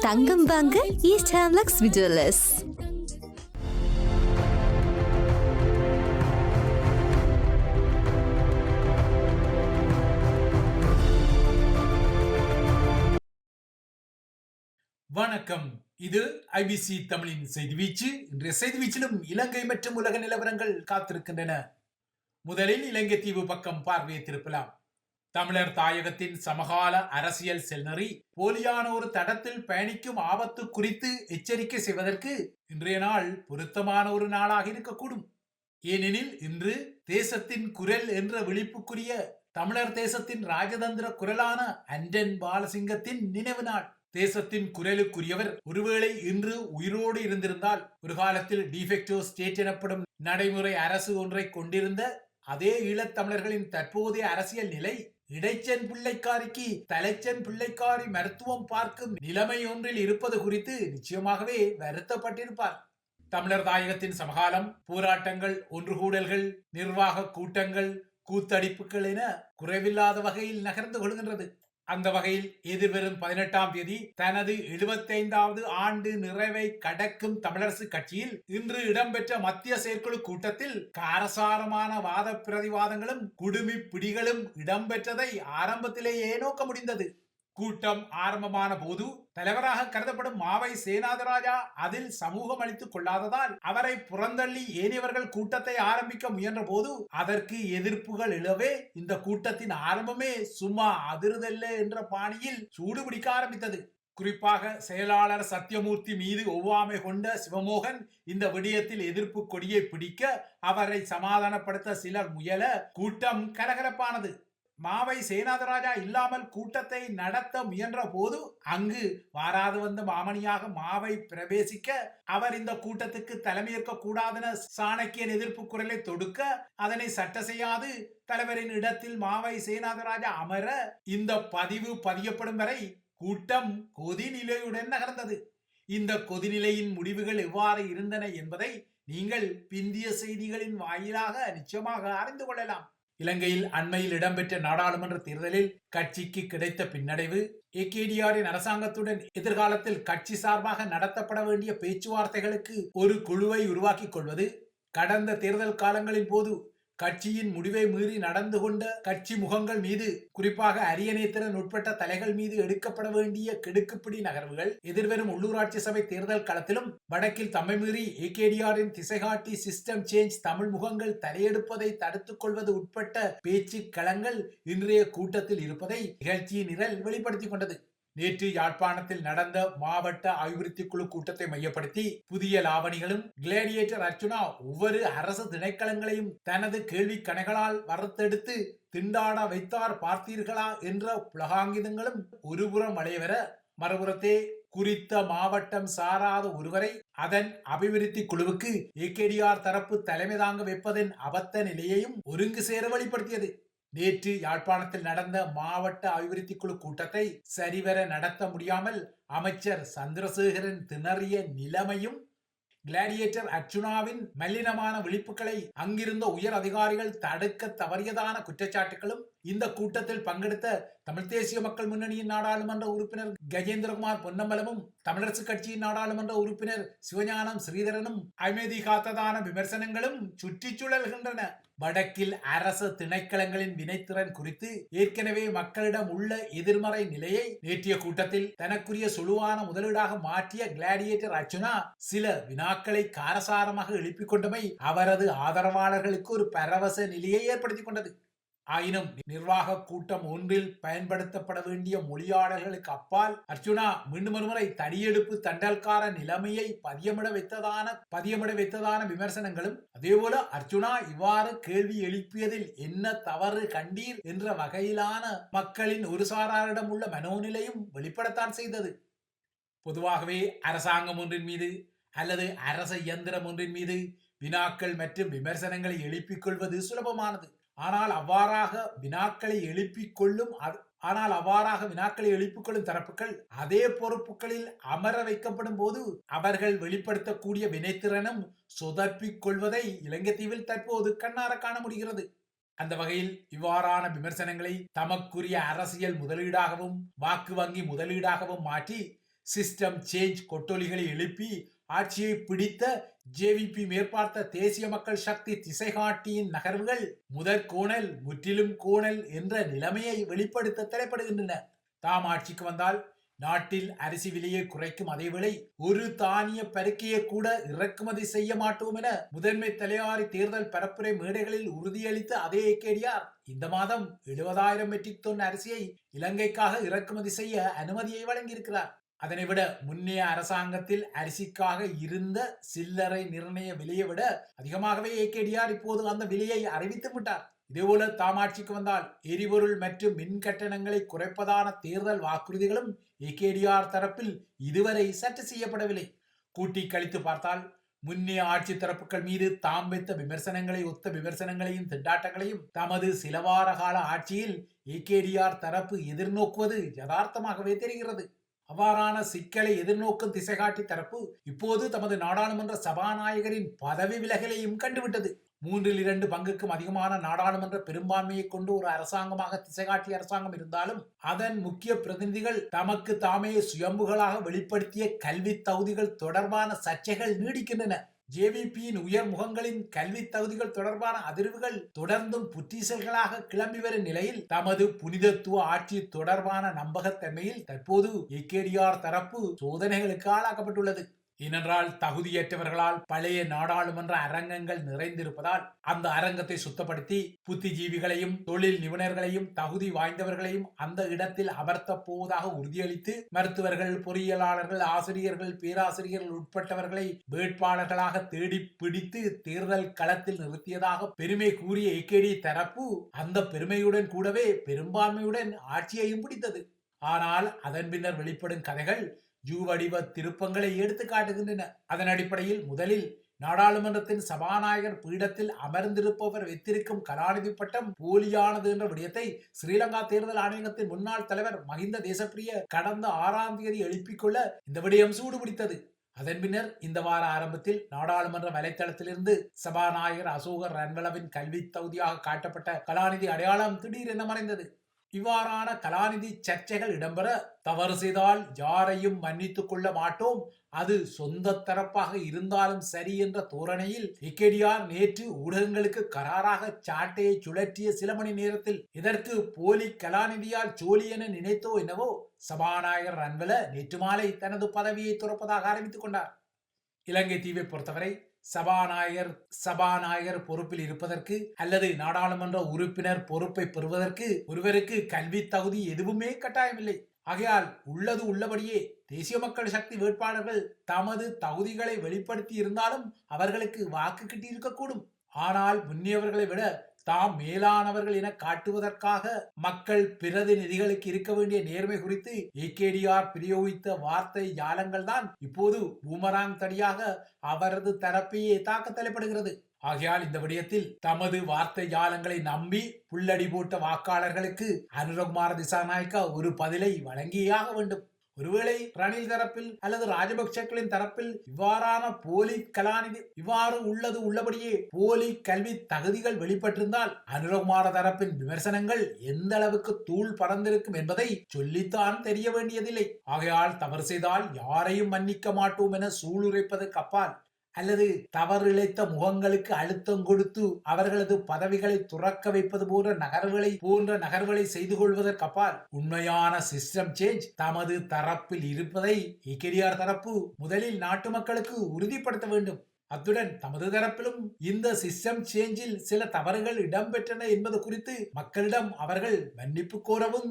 தங்கம் வாங்க ஈஸ்ட் ஹேம்லக்ஸ் விஜுவலர்ஸ். வணக்கம். இது ஐபிசி தமிழின் செய்தி வீச்சு. இன்றைய செய்தி வீச்சிலும் இலங்கை மற்றும் உலக நிலவரங்கள் காத்திருக்கின்றன. முதலில் இலங்கை தீவு பக்கம் பார்வையை திருப்பலாம். தமிழர் தாயகத்தின் சமகால அரசியல் செல்நெறி போலியான ஒரு தடத்தில் பயணிக்கும் ஆபத்து குறித்து எச்சரிக்கை செய்வதற்கு இன்றைய நாள் பொருத்தமான ஒரு நாளாக இருக்கக்கூடும். ஏனெனில் இன்று தேசத்தின் குரல் என்ற விழிப்புக்குரிய தமிழர் தேசத்தின் ராஜதந்திர குரலான அண்டன் பாலசிங்கத்தின் நினைவு நாள். தேசத்தின் குரலுக்குரியவர் ஒருவேளை இன்று உயிரோடு இருந்திருந்தால் ஒரு காலத்தில் டிஃபெக்டோ ஸ்டேட் எனப்படும் நடைமுறை அரசு ஒன்றை கொண்டிருந்த அதே ஈழத்தமிழர்களின் தற்போதைய அரசியல் நிலை இடைச்சன் பிள்ளைக்காரிக்கு தலைச்சன் பிள்ளைக்காரி மருத்துவம் பார்க்கும் நிலைமை ஒன்றில் இருப்பது குறித்து நிச்சயமாகவே வருத்தப்பட்டிருப்பார். தமிழர் தாயகத்தின் சமகாலம் போராட்டங்கள், ஒன்றுகூடல்கள், நிர்வாக கூட்டங்கள், கூத்தடிப்புகள் என குறைவில்லாத வகையில் நகர்ந்து கொள்கின்றது. அந்த வகையில் எதிர்வரும் 18ஆம் தேதி தனது 75வது ஆண்டு நிறைவை கடக்கும் தமிழரசு கட்சியில் இன்று இடம்பெற்ற மத்திய செயற்குழு கூட்டத்தில் காரசாரமான வாத பிரதிவாதங்களும் குடுமி பிடிகளும் இடம்பெற்றதை ஆரம்பத்திலேயே நோக்க முடிந்தது. கூட்டம் ஆரம்பமான போது தலைவராக கருதப்படும் மாவை சேனாதராஜா அதில் சமூகம் அளித்துக் கொள்ளாததால் அவரை புறந்தள்ளி ஏனையவர்கள் கூட்டத்தை ஆரம்பிக்க முயன்ற போது அதற்கு எதிர்ப்புகள் எழவே இந்த கூட்டத்தின் ஆரம்பமே சும்மா அதிர்தல்ல என்ற பாணியில் சூடு பிடிக்க ஆரம்பித்தது. குறிப்பாக செயலாளர் சத்தியமூர்த்தி மீது ஒவ்வாமை கொண்ட சிவமோகன் இந்த விடயத்தில் எதிர்ப்பு கொடியை பிடிக்க அவரை சமாதானப்படுத்த சிலர் முயல கூட்டம் கலகலப்பானது. மாவை சேனாதராஜா இல்லாமல் கூட்டத்தை நடத்த முயன்ற போது அங்கு வாராது வந்த மாமணியாக மாவை பிரவேசிக்க அவர் இந்த கூட்டத்துக்கு தலைமையேற்க கூடாதென சாணக்கியன் எதிர்ப்பு குரலை தொடுக்க அதனை சட்ட செய்யாது தலைவரின் இடத்தில் மாவை சேனாதராஜா அமர இந்த பதிவு பதியப்படும் வரை கூட்டம் கொதிநிலையுடன் நகர்ந்தது. இந்த கொதிநிலையின் முடிவுகள் எவ்வாறு இருந்தன என்பதை நீங்கள் பிந்திய செய்திகளின் வாயிலாக நிச்சயமாக அறிந்து கொள்ளலாம். இலங்கையில் அண்மையில் இடம்பெற்ற நாடாளுமன்ற தேர்தலில் கட்சிக்கு கிடைத்த பின்னடைவு, ஏகேடிஆரின் அரசாங்கத்துடன் எதிர்காலத்தில் கட்சி சார்பாக நடத்தப்பட வேண்டிய பேச்சுவார்த்தைகளுக்கு ஒரு குழுவை உருவாக்கிக் கொள்வது, கடந்த தேர்தல் காலங்களின் போது கட்சியின் முடிவை மீறி நடந்து கொண்ட கட்சி முகங்கள் மீது, குறிப்பாக அரியநேத்திரன் உட்பட்ட தலைகள் மீது எடுக்கப்பட வேண்டிய கெடுக்குப்பிடி நகர்வுகள், எதிர்வரும் உள்ளூராட்சி சபை தேர்தல் களத்திலும் வடக்கில் தம்மை மீறி ஏகேடிஆரின் திசைகாட்டி சிஸ்டம் சேஞ்ச் தமிழ் முகங்கள் தலையெடுப்பதை தடுத்துக் கொள்வது உட்பட்ட பேச்சு களங்கள் இன்றைய கூட்டத்தில் இருப்பதை நிகழ்ச்சியின் நிரல் வெளிப்படுத்திக் கொண்டது. நேற்று யாழ்ப்பாணத்தில் நடந்த மாவட்ட அபிவிருத்தி குழு கூட்டத்தை மையப்படுத்தி புதிய லாவணிகளும் கிளேடியேட்டர் அர்ச்சுனா ஒவ்வொரு அரசு திணைக்களங்களையும் தனது கேள்வி கணைகளால் வறுத்தெடுத்து திண்டாட வைத்தார் பார்த்தீர்களா என்ற புலகாங்கிதங்களும் ஒருபுறம் வளையவர, மறுபுறத்தே குறித்த மாவட்டம் சாராத ஒருவரை அதன் அபிவிருத்தி குழுவுக்கு ஏகேடிஆர் தரப்பு தலைமை தாங்க வைப்பதன் அபத்த நிலையையும் ஒருங்கு சேர வெளிப்படுத்தியது. நேற்று யாழ்ப்பாணத்தில் நடந்த மாவட்ட அபிவிருத்தி குழு கூட்டத்தை சரிவர நடத்த முடியாமல் அமைச்சர் சந்திரசேகரன் திணறிய நிலைமையும், கிளாடியேட்டர் அர்ச்சுனாவின் மல்லினமான விழிப்புகளை அங்கிருந்த உயர் அதிகாரிகள் தடுக்க தவறியதான குற்றச்சாட்டுகளும் இந்த கூட்டத்தில் பங்கெடுத்த தமிழ் தேசிய மக்கள் முன்னணியின் நாடாளுமன்ற உறுப்பினர் கஜேந்திரகுமார் பொன்னம்பலமும் தமிழரசு கட்சியின் நாடாளுமன்ற உறுப்பினர் சிவஞானம் ஸ்ரீதரனும் அமைதி காத்ததான விமர்சனங்களும் சுற்றி சுழல்கின்றன. வடக்கில் அரசு திணைக்களங்களின் வினைத்திறன் குறித்து ஏற்கனவே மக்களிடம் உள்ள எதிர்மறை நிலையை நேற்றைய கூட்டத்தில் தனக்குரிய சுழுவான முதலீடாக மாற்றிய கிளாடியேட்டர் அர்ச்சுனா சில வினாக்களை காரசாரமாக எழுப்பிக் கொண்டமை அவரது ஆதரவாளர்களுக்கு ஒரு பரவச நிலையை ஏற்படுத்திக் கொண்டது. ஆயினும் நிர்வாக கூட்டம் ஒன்றில் பயன்படுத்தப்பட வேண்டிய மொழியாளர்களுக்கு அப்பால் அர்ச்சுனா மீண்டும் ஒருமுறை தடியெடுப்பு தண்டல்கார நிலைமையை பதியமிட வைத்ததான விமர்சனங்களும், அதேபோல அர்ச்சுனா இவ்வாறு கேள்வி எழுப்பியதில் என்ன தவறு கண்டீர் என்ற வகையிலான மக்களின் ஒரு சாராரிடம் உள்ள மனோநிலையும் வெளிப்படத்தான் செய்தது. பொதுவாகவே அரசாங்கம் ஒன்றின் மீது அல்லது அரச இயந்திரம் ஒன்றின் மீது வினாக்கள் மற்றும் விமர்சனங்களை எழுப்பிக் கொள்வது சுலபமானது. ஆனால் அவ்வாறாக வினாக்களை எழுப்பிக் கொள்ளும் தரப்புகள் அதே பொறுப்புகளில் அமர வைக்கப்படும் போது அவர்கள் வெளிப்படுத்தக்கூடிய வினைத்திறனும் சொதப்பிக் கொள்வதை இலங்கை தீவில் தற்போது கண்ணார காண முடிகிறது. அந்த வகையில் இவ்வாறான விமர்சனங்களை தமக்குரிய அரசியல் முதலீடாகவும் வாக்கு வங்கி முதலீடாகவும் மாற்றி சிஸ்டம் சேஞ்ச் கொட்டொலிகளை எழுப்பி ஆட்சியை பிடித்த ஜேவிபி மேற்பார்த்த தேசிய மக்கள் சக்தி திசைகாட்டியின் நகர்வுகள் முதற்கோணல் முற்றிலும் கோணல் என்ற நிலைமையை வெளிப்படுத்த தலைப்படுகின்றன. தாம் ஆட்சிக்கு வந்தால் நாட்டில் அரிசி விலையை குறைக்கும் அதேவேளை ஒரு தானிய பருக்கையை கூட இறக்குமதி செய்ய மாட்டோம் என முதன்மை தலையாரி தேர்தல் பரப்புரை மேடைகளில் உறுதியளித்த அதே ஏகேடிஆர் இந்த மாதம் 70,000 மெட்ரிக் டன் அரிசியை இலங்கைக்காக இறக்குமதி செய்ய அனுமதியை வழங்கியிருக்கிறார். அதனைவிட முன்னைய அரசாங்கத்தில் அரிசிக்காக இருந்த சில்லறை நிர்ணய விலையை விட அதிகமாகவே ஏகேடிஆர் இப்போது அந்த விலையை அறிவித்து விட்டார். இதேபோல தாம் ஆட்சிக்கு வந்தால் எரிபொருள் மற்றும் மின் கட்டணங்களை குறைப்பதான தேர்தல் வாக்குறுதிகளும் ஏகேடிஆர் தரப்பில் இதுவரை சற்று செய்யப்படவில்லை. கூட்டி கழித்து பார்த்தால் முன்னைய ஆட்சி தரப்புகள் மீது தாம் வைத்த விமர்சனங்களை ஒத்த விமர்சனங்களையும் திண்டாட்டங்களையும் தமது சில வார கால ஆட்சியில் ஏகேடிஆர் தரப்பு எதிர்நோக்குவது யதார்த்தமாகவே தெரிகிறது. அவ்வாறான சிக்கலை எதிர்நோக்கும் திசைகாட்டி தரப்பு இப்போது தமது நாடாளுமன்ற சபாநாயகரின் பதவி விலகலையும் கண்டுவிட்டது. 3/2 பங்குக்கும் அதிகமான நாடாளுமன்ற பெரும்பான்மையை கொண்டு ஒரு அரசாங்கமாக திசைகாட்டி அரசாங்கம் இருந்தாலும் அதன் முக்கிய பிரதிநிதிகள் தமக்கு தாமே சுயம்புகளாக வெளிப்படுத்திய கல்வி தகுதிகள் தொடர்பான சர்ச்சைகள் நீடிக்கின்றன. ஜேவிபியின் உயர் முகங்களின் கல்வி தகுதிகள் தொடர்பான அதிர்வுகள் தொடர்ந்தும் புற்றீசல்களாக கிளம்பி வரும் நிலையில் தமது புனிதத்துவ ஆட்சி தொடர்பான நம்பகத்தன்மையில் தற்போது ஏகேடிஆர் தரப்பு சோதனைகளுக்கு ஆளாக்கப்பட்டுள்ளது. ஏனென்றால் தகுதியற்றவர்களால் பழைய நாடாளுமன்ற அரங்கங்கள் நிறைந்திருப்பதால் அந்த அரங்கத்தை சுத்தப்படுத்தி புத்திஜீவிகளையும் தொழில் நிபுணர்களையும் தகுதி வாய்ந்தவர்களையும் அந்த இடத்தில் அமர்த்த போவதாக உறுதியளித்து மருத்துவர்கள், பொறியியலாளர்கள், ஆசிரியர்கள், பேராசிரியர்கள் உட்பட்டவர்களை வேட்பாளர்களாக தேடி பிடித்து தேர்தல் களத்தில் நிறுத்தியதாக பெருமை கூறிய ஏகேடி தரப்பு அந்த பெருமையுடன் கூடவே பெரும்பான்மையுடன் ஆட்சியையும் பிடித்தது. ஆனால் அதன் பின்னர் வெளிப்படும் கதைகள் வடிவ திருப்பங்களை எடுத்து காட்டுகின்றன. அதன் அடிப்படையில் முதலில் நாடாளுமன்றத்தின் சபாநாயகர் பீடத்தில் அமர்ந்திருப்பவர் வைத்திருக்கும் கலாநிதி பட்டம் போலியானது என்ற விடயத்தை ஸ்ரீலங்கா தேர்தல் ஆணையத்தின் முன்னாள் தலைவர் மஹிந்த தேசப்பிரிய கடந்த 6ஆம் தேதி எழுப்பிக் கொள்ள இந்த விடயம் சூடுபிடித்தது. அதன் பின்னர் இந்த வார ஆரம்பத்தில் நாடாளுமன்ற வலைத்தளத்திலிருந்து சபாநாயகர் அசோகர் ரன்வலவின் கல்வி தகுதியாக காட்டப்பட்ட கலாநிதி அடையாளம் திடீரென மறைந்தது. இவ்வாறான கலாநிதி சர்ச்சைகள் இடம்பெற தவறு செய்தால் யாரையும் மன்னித்துக் கொள்ள மாட்டோம், அது சொந்த தரப்பாக இருந்தாலும் சரி என்ற தோரணையில் ஏகேடிஆர் நேற்று ஊடகங்களுக்கு கராராக சாட்டையை சுழற்றிய சில மணி நேரத்தில் இதற்கு போலி கலாநிதியால் சோழி என நினைத்தோ என்னவோ சபாநாயகர் ரன்வல நேற்று மாலை தனது பதவியை துறப்பதாக அறிவித்துக் கொண்டார். இலங்கை தீவை பொறுத்தவரை சபாநாயகர் பொறுப்பில் இருப்பதற்கு அல்லது நாடாளுமன்ற உறுப்பினர் பொறுப்பை பெறுவதற்கு ஒருவருக்கு கல்வி தகுதி எதுவுமே கட்டாயமில்லை. ஆகையால் உள்ளது உள்ளபடியே தேசிய மக்கள் சக்தி வேட்பாளர்கள் தமது தகுதிகளை வெளிப்படுத்தி இருந்தாலும் அவர்களுக்கு வாக்கு கிட்டியிருக்கக்கூடும். ஆனால் முன்னியவர்களை விட தாம் மேலானவர்கள் என காட்டுவதற்காக மக்கள் பிரதிநிதிகளுக்கு இருக்க வேண்டிய நேர்மை குறித்து ஏகேடிஆர் பிரயோகித்த வார்த்தை ஜாலங்கள் தான் இப்போது பூமராங் தடியாக அவரது தரப்பையே தாக்க தலைப்படுகிறது. ஆகையால் இந்த விடயத்தில் தமது வார்த்தை ஜாலங்களை நம்பி புல்லடி போட்ட வாக்காளர்களுக்கு அனுரகுமார திசாநாயக்கா ஒரு பதிலை வழங்கியாக வேண்டும். ஒருவேளை ரணில் தரப்பில் அல்லது ராஜபக்சக்களின் தரப்பில் இவ்வாறான போலி கலாநிதி இவ்வாறு உள்ளது உள்ளபடியே போலி கல்வி தகுதிகள் வெளிப்பட்டிருந்தால் அனுரகுமார தரப்பின் விமர்சனங்கள் எந்த அளவுக்கு தூள் பறந்திருக்கும் என்பதை சொல்லித்தான் தெரிய வேண்டியதில்லை. ஆகையால் தவறு செய்தால் யாரையும் மன்னிக்க மாட்டோம் என சூளுரைப்பதற்கு அப்பால் அல்லது தவறு இழைத்த முகங்களுக்கு அழுத்தம் கொடுத்து அவர்களது பதவிகளை துறக்க வைப்பது போன்ற நகர்வுகளை செய்து கொள்வதற்கு அப்பால் உண்மையான சிஸ்டம் சேஞ்ச் தமது தரப்பில் இருப்பதை ஏகேடிஆர் தரப்பு முதலில் நாட்டு மக்களுக்கு உறுதிப்படுத்த வேண்டும். அத்துடன் தமது தரப்பிலும் இந்த சிஸ்டம் சேஞ்சில் சில தவறுகள் இடம்பெற்றன என்பது குறித்து மக்களிடம் அவர்கள் மன்னிப்பு கோரவும்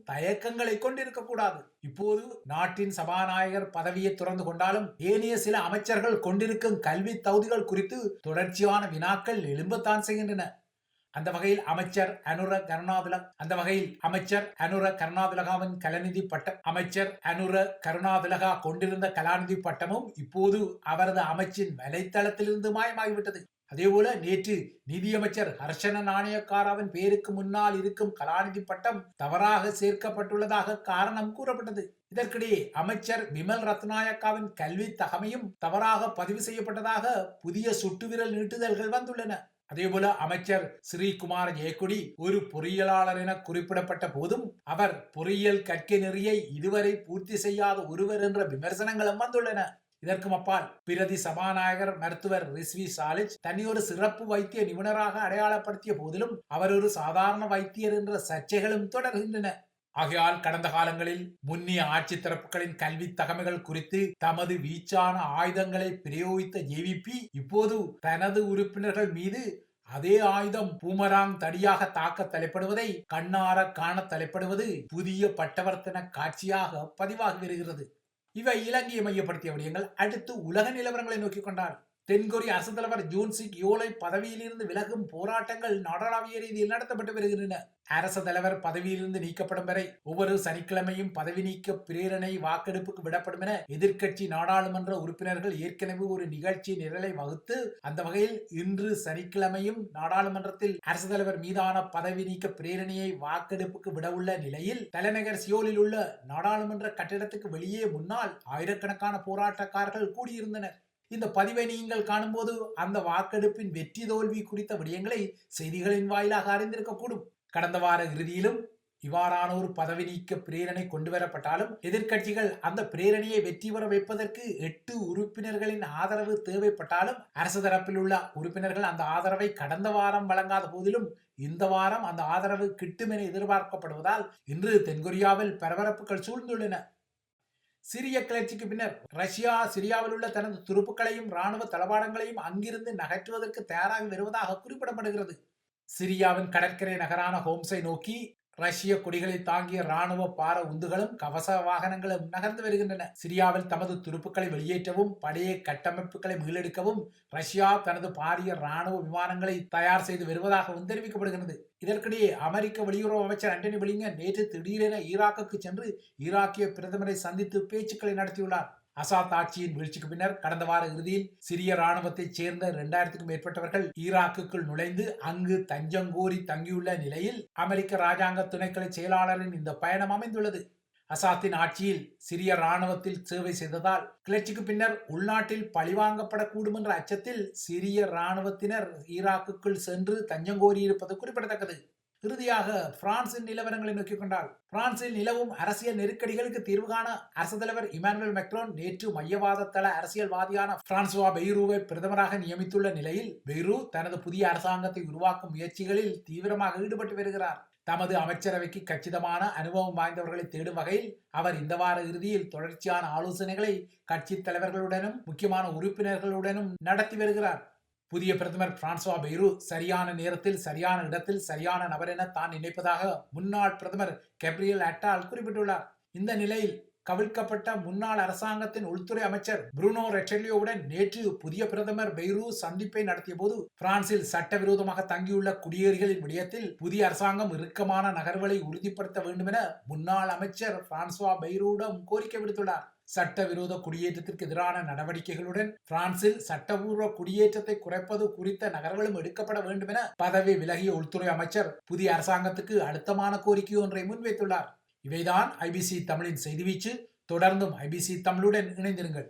தயக்கங்களை கொண்டிருக்க கூடாது. இப்போது நாட்டின் சபாநாயகர் பதவியை துறந்து கொண்டாலும் ஏனைய சில அமைச்சர்கள் கொண்டிருக்கும் கல்வி தகுதிகள் குறித்து தொடர்ச்சியான வினாக்கள் எழும்பத்தான் செய்கின்றன. அந்த வகையில் அமைச்சர் அனுர கருணாதிலகாவின் கலாநிதி பட்டம் அமைச்சர் அனுர கருணாதிலகா கொண்டிருந்த கலாநிதி பட்டமும் இப்போது அவரது அமைச்சின் வலைத்தளத்திலிருந்து மாயமாகிவிட்டது. அதேபோல நேற்று நிதியமைச்சர் ஹர்ஷன நாணயக்காராவின் பெயருக்கு முன்னால் இருக்கும் கலாநிதி பட்டம் தவறாக சேர்க்கப்பட்டுள்ளதாக காரணம் கூறப்பட்டது. இதற்கிடையே அமைச்சர் விமல் ரத்நாயக்காவின் கல்வி தகமையும் தவறாக பதிவு செய்யப்பட்டதாக புதிய சுட்டுவிரல் நீட்டுதல்கள் வந்துள்ளன. அதேபோல அமைச்சர் ஸ்ரீகுமார் ஜெயக்குடி ஒரு பொறியியலாளர் என குறிப்பிடப்பட்ட போதும் அவர் பொறியியல் கற்கை நெறியை இதுவரை பூர்த்தி செய்யாத ஒருவர் என்ற விமர்சனங்களும் வந்துள்ளன. இதற்கும் அப்பால் பிரதி சபாநாயகர் மருத்துவர் ரிஸ்வி சாலிச் தன்னை ஒரு சிறப்பு வைத்திய நிபுணராக அடையாளப்படுத்திய போதிலும் அவர் ஒரு சாதாரண வைத்தியர் என்ற சர்ச்சைகளும் தொடர்கின்றன. ஆகையால் கடந்த காலங்களில் முன்னிய ஆட்சி தரப்புகளின் கல்வி தகமைகள் குறித்து தமது வீச்சான ஆயுதங்களை பிரயோகித்த ஜேவிபி இப்போது தனது உறுப்பினர்கள் மீது அதே ஆயுதம் பூமராங் தடியாக தாக்க தலைப்படுவதை கண்ணார காண தலைப்படுவது புதிய பட்டவர்த்தன காட்சியாக பதிவாகி வருகிறது. இவை இலங்கையை மையப்படுத்திய விடயங்கள். அடுத்து உலக நிலவரங்களை நோக்கிக் கொண்டார். தென்கொரிய அரசு தலைவர் ஜூன் சிக் யோலை பதவியிலிருந்து விலகும் போராட்டங்கள் நாடளாவிய ரீதியில் நடத்தப்பட்டு வருகின்றன. அரசு தலைவர் பதவியிலிருந்து நீக்கப்படும் வரை ஒவ்வொரு சனிக்கிழமையும் பதவி நீக்க பிரேரணை வாக்கெடுப்புக்கு விடப்படும் என எதிர்க்கட்சி நாடாளுமன்ற உறுப்பினர்கள் ஏற்கனவே ஒரு நிகழ்ச்சி நிரலை வகுத்து அந்த வகையில் இன்று சனிக்கிழமையும் நாடாளுமன்றத்தில் அரசு தலைவர் மீதான பதவி நீக்க பிரேரணையை வாக்கெடுப்புக்கு விடவுள்ள நிலையில் தலைநகர் சியோலில் உள்ள நாடாளுமன்ற கட்டிடத்துக்கு வெளியே முன்னால் ஆயிரக்கணக்கான போராட்டக்காரர்கள் கூடியிருந்தனர். இந்த பதிவை நீங்கள் காணும்போது அந்த வாக்கெடுப்பின் வெற்றி தோல்வி குறித்த விடயங்களை செய்திகளின் வாயிலாக அறிந்திருக்கக்கூடும். கடந்த வார இறுதியிலும் இவ்வாறான ஒரு பதவி நீக்க பிரேரணை கொண்டு வரப்பட்டாலும் எதிர்க்கட்சிகள் அந்த பிரேரணையை வெற்றி பெற வைப்பதற்கு 8 உறுப்பினர்களின் ஆதரவு தேவைப்பட்டாலும் அரசு தரப்பில் உள்ள உறுப்பினர்கள் அந்த ஆதரவை கடந்த வாரம் வழங்காத போதிலும் இந்த வாரம் அந்த ஆதரவு கிட்டும் என எதிர்பார்க்கப்படுவதால் இன்று தென்கொரியாவில் பரபரப்புகள் சூழ்ந்துள்ளன. சிரிய கிளர்ச்சிக்கு பின்னர் ரஷ்யா சிரியாவில் உள்ள தனது துருப்புக்களையும் ராணுவ தளவாடங்களையும் அங்கிருந்து நகற்றுவதற்கு தயாராகி வருவதாக குறிப்பிடப்படுகிறது. சிரியாவின் கடற்கரை நகரான ஹோம்ஸை நோக்கி ரஷ்ய கொடிகளை தாங்கிய ராணுவ பார உந்துகளும் கவச வாகனங்களும் நகர்ந்து வருகின்றன. சிரியாவில் தமது துருப்புக்களை வெளியேற்றவும் படைய கட்டமைப்புகளை மீளெடுக்கவும் ரஷ்யா தனது பாரிய ராணுவ விமானங்களை தயார் செய்து வருவதாகவும் தெரிவிக்கப்படுகிறது. இதற்கிடையே அமெரிக்க வெளியுறவு அமைச்சர் ஆண்டனி பிளிங்கன் நேற்று திடீரென ஈராக்குக்கு சென்று ஈராக்கிய பிரதமரை சந்தித்து பேச்சுக்களை நடத்தியுள்ளார். அசாத் ஆட்சியின் வீழ்ச்சிக்கு பின்னர் கடந்த வார இறுதியில் சிரிய ராணுவத்தைச் சேர்ந்த 2000க்கும் மேற்பட்டவர்கள் ஈராக்குக்குள் நுழைந்து அங்கு தஞ்சம் கோரி தங்கியுள்ள நிலையில் அமெரிக்க ராஜாங்க துணைக்கலை செயலாளரின் இந்த பயணம் அமைந்துள்ளது. அசாத்தின் ஆட்சியில் சிரிய ராணுவத்தில் சேவை செய்ததால் கிளர்ச்சிக்கு பின்னர் உள்நாட்டில் பழிவாங்கப்படக்கூடும் என்ற அச்சத்தில் சிரிய ராணுவத்தினர் ஈராக்குக்குள் சென்று தஞ்சம் கோரியிருப்பது குறிப்பிடத்தக்கது. இறுதியாக பிரான்சின் நிலவரங்களை நோக்கிக் கொண்டால் பிரான்சில் நிலவும் அரசியல் நெருக்கடிகளுக்கு தீர்வு காண அரசு தலைவர் இமானுவேல் மேக்ரோன் நேற்று மையவாத தள அரசியல்வாதியான பிரான்சுவா பெய்ரூவை பிரதமராக நியமித்துள்ள நிலையில் பெய்ரூ தனது புதிய அரசாங்கத்தை உருவாக்கும் முயற்சிகளில் தீவிரமாக ஈடுபட்டு வருகிறார். தமது அமைச்சரவைக்கு கச்சிதமான அனுபவம் வாய்ந்தவர்களை தேடும் வகையில் அவர் இந்த வார இறுதியில் தொடர்ச்சியான ஆலோசனைகளை கட்சி தலைவர்களுடனும் முக்கியமான உறுப்பினர்களுடனும் நடத்தி வருகிறார். புதிய பிரதமர் பிரான்சுவா பெய்ரூ சரியான நேரத்தில் சரியான இடத்தில் சரியான நபர் என தான் நினைப்பதாக முன்னாள் பிரதமர் கேப்ரியல் அட்டால் குறிப்பிட்டுள்ளார். இந்த நிலையில் கவிழ்க்கப்பட்ட முன்னாள் அரசாங்கத்தின் உள்துறை அமைச்சர் புருனோ ரெட்டெல்லியோவுடன் நேற்று புதிய பிரதமர் பெய்ரூ சந்திப்பை நடத்திய போது பிரான்சில் சட்டவிரோதமாக தங்கியுள்ள குடியேறிகளின் விடயத்தில் புதிய அரசாங்கம் இறுக்கமான நகர்வுகளை உறுதிப்படுத்த வேண்டும் என முன்னாள் அமைச்சர் பிரான்சுவா பெய்ரூவிடம் கோரிக்கை விடுத்துள்ளார். சட்டவிரோத குடியேற்றத்திற்கு எதிரான நடவடிக்கைகளுடன் பிரான்சில் சட்டபூர்வ குடியேற்றத்தை குறைப்பது குறித்த நகர்வுகளும் எடுக்கப்பட வேண்டும் என பதவி விலகிய உள்துறை அமைச்சர் புதிய அரசாங்கத்துக்கு அழுத்தமான கோரிக்கை ஒன்றை முன்வைத்துள்ளார். இவைதான் ஐபிசி தமிழின் செய்தி வீச்சு. தொடர்ந்தும் ஐபிசி தமிழுடன் இணைந்திருங்கள்.